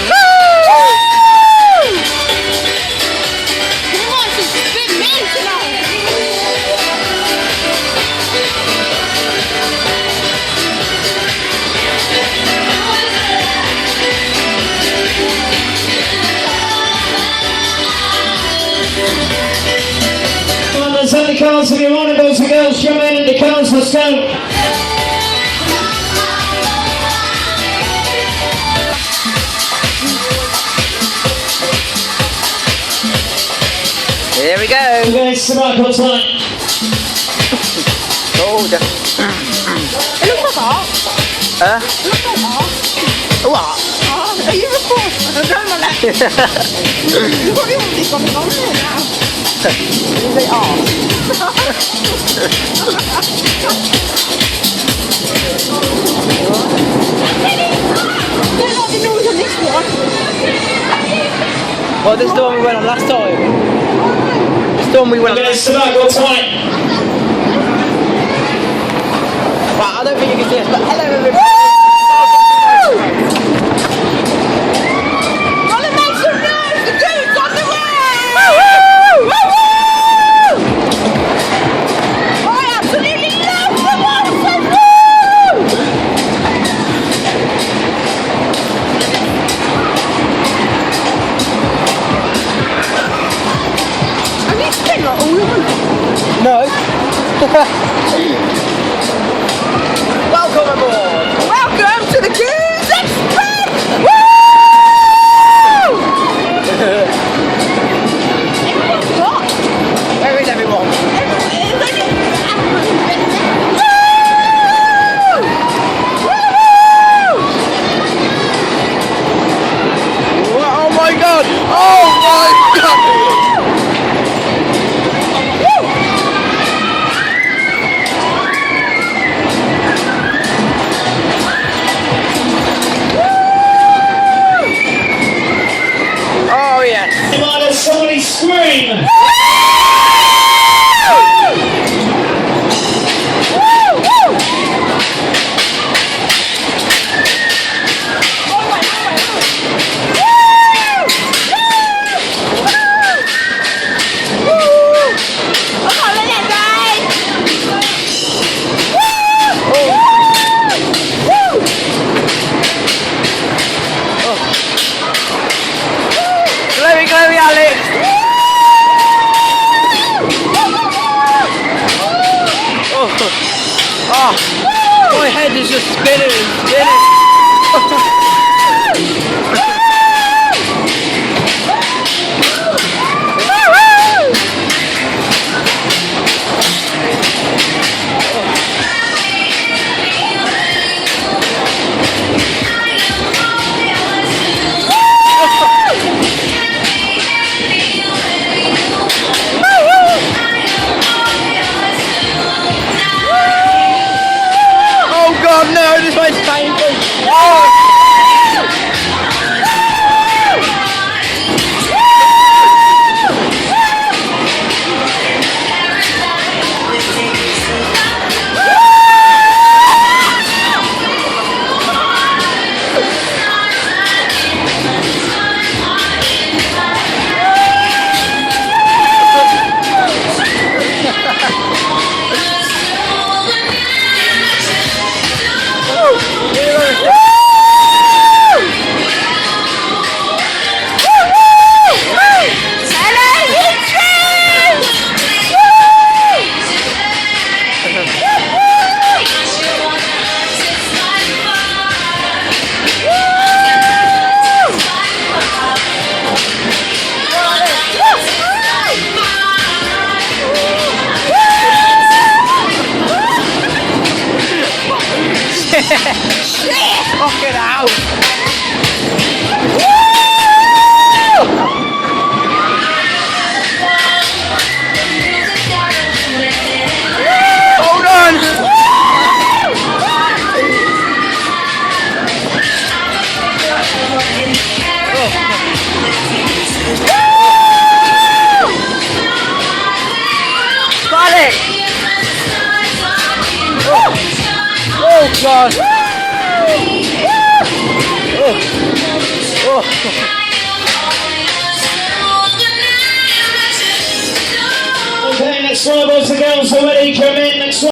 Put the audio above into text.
go. Woo! Let's have the cars for your honor, boys and girls. Jump in the cars, let's go. Here we go. Okay, it's the Michael time. Oh, It looks like art. huh? It looks like art. What? Are you recording? I don't know that. You've got everything going on there now. Is it art? They're not the noise on this one. Well, this is the one we went on last time. This is the one we went on Okay, last it's the Michael time. Right, I don't think you can see us, but hello everybody. Gotta make some noise. The dude's on the way. I absolutely love the Walton. Have you spent like all your money? No. Welcome aboard. Welcome to the Goose Express! Woo! Everyone's got. Where is everyone? Oh my god! Oh my god! Oh yes! Come on, let somebody scream. Glowy, glowy, Alex! Oh, oh, my head is just spinning and spinning. Oh god, no, this one's painful. Oh. Fucking hell! Hold on! Got it! Oh god! Oh. Oh. Okay, next one, boys and girls, already come in. Next one.